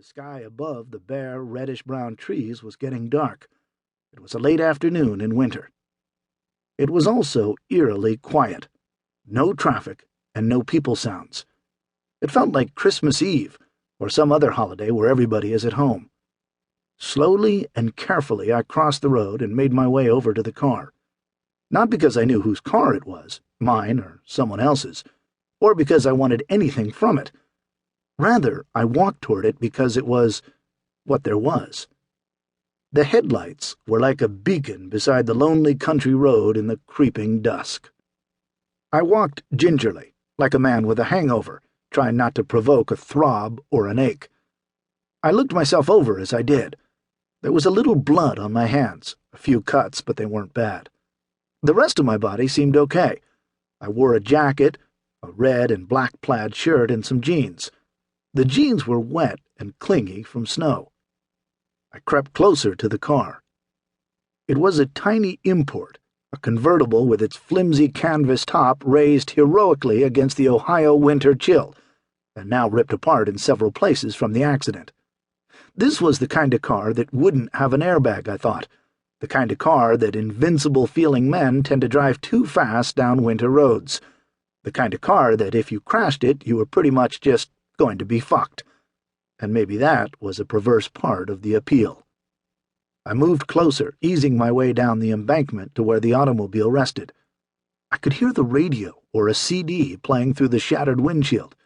The sky above the bare, reddish-brown trees was getting dark. It was a late afternoon in winter. It was also eerily quiet. No traffic and no people sounds. It felt like Christmas Eve or some other holiday where everybody is at home. Slowly and carefully I crossed the road and made my way over to the car. Not because I knew whose car it was, mine or someone else's, or because I wanted anything from it. Rather, I walked toward it because it was what there was. The headlights were like a beacon beside the lonely country road in the creeping dusk. I walked gingerly, like a man with a hangover, trying not to provoke a throb or an ache. I looked myself over as I did. There was a little blood on my hands, a few cuts, but they weren't bad. The rest of my body seemed okay. I wore a jacket, a red and black plaid shirt, and some jeans. The jeans were wet and clingy from snow. I crept closer to the car. It was a tiny import, a convertible with its flimsy canvas top raised heroically against the Ohio winter chill, and now ripped apart in several places from the accident. This was the kind of car that wouldn't have an airbag, I thought, the kind of car that invincible-feeling men tend to drive too fast down winter roads, the kind of car that if you crashed it, you were pretty much just going to be fucked. And maybe that was a perverse part of the appeal. I moved closer, easing my way down the embankment to where the automobile rested. I could hear the radio or a CD playing through the shattered windshield.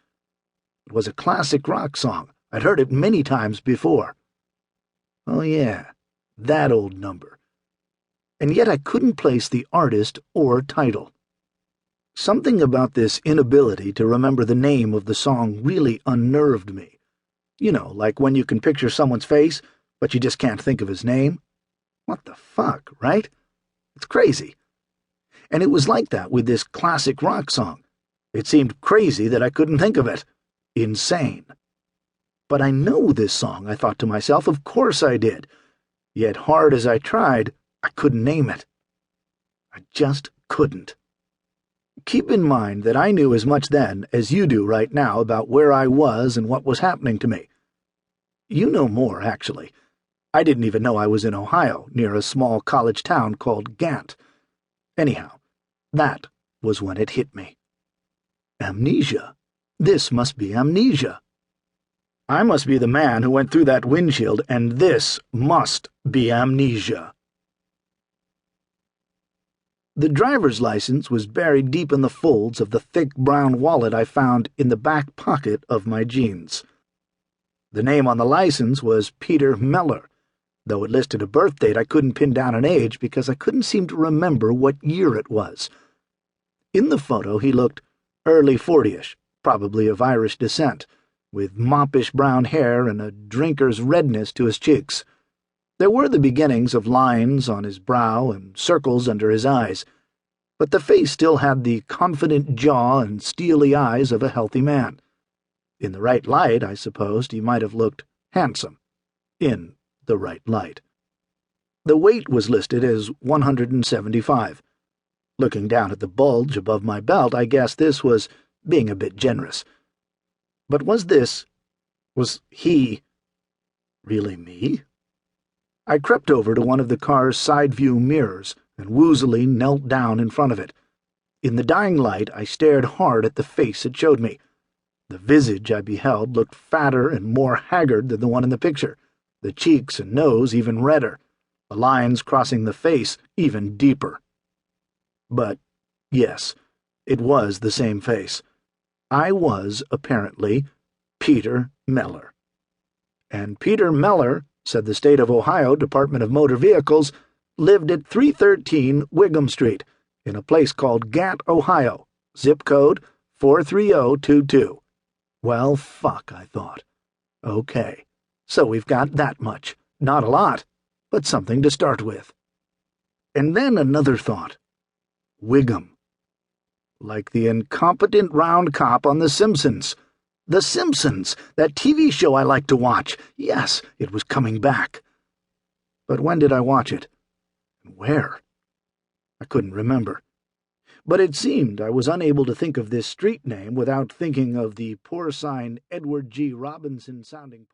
It was a classic rock song. I'd heard it many times before. Oh yeah, that old number. And yet I couldn't place the artist or title. Something about this inability to remember the name of the song really unnerved me. You know, like when you can picture someone's face, but you just can't think of his name. What the fuck, right? It's crazy. And it was like that with this classic rock song. It seemed crazy that I couldn't think of it. Insane. But I know this song, I thought to myself. Of course I did. Yet hard as I tried, I couldn't name it. I just couldn't. Keep in mind that I knew as much then as you do right now about where I was and what was happening to me. You know more, actually. I didn't even know I was in Ohio, near a small college town called Gant. Anyhow, that was when it hit me. Amnesia. This must be amnesia. I must be the man who went through that windshield, and this must be amnesia. The driver's license was buried deep in the folds of the thick brown wallet I found in the back pocket of my jeans. The name on the license was Peter Mellor, though it listed a birth date I couldn't pin down an age because I couldn't seem to remember what year it was. In the photo he looked early 40-ish, probably of Irish descent, with moppish brown hair and a drinker's redness to his cheeks. There were the beginnings of lines on his brow and circles under his eyes, but the face still had the confident jaw and steely eyes of a healthy man. In the right light, I supposed, he might have looked handsome. In the right light. The weight was listed as 175. Looking down at the bulge above my belt, I guessed this was being a bit generous. But was he, really me? I crept over to one of the car's side-view mirrors and woozily knelt down in front of it. In the dying light, I stared hard at the face it showed me. The visage I beheld looked fatter and more haggard than the one in the picture, the cheeks and nose even redder, the lines crossing the face even deeper. But, yes, it was the same face. I was, apparently, Peter Mellor. And Peter Mellor, said the State of Ohio Department of Motor Vehicles, lived at 313 Whigham Street, in a place called Gant, Ohio, zip code 43022. Well, fuck, I thought. Okay, so we've got that much. Not a lot, but something to start with. And then another thought. Whigham. Like the incompetent round cop on The Simpsons. The Simpsons, that TV show I like to watch. Yes, it was coming back. But when did I watch it? And where? I couldn't remember. But it seemed I was unable to think of this street name without thinking of the porcine Edward G. Robinson-sounding police.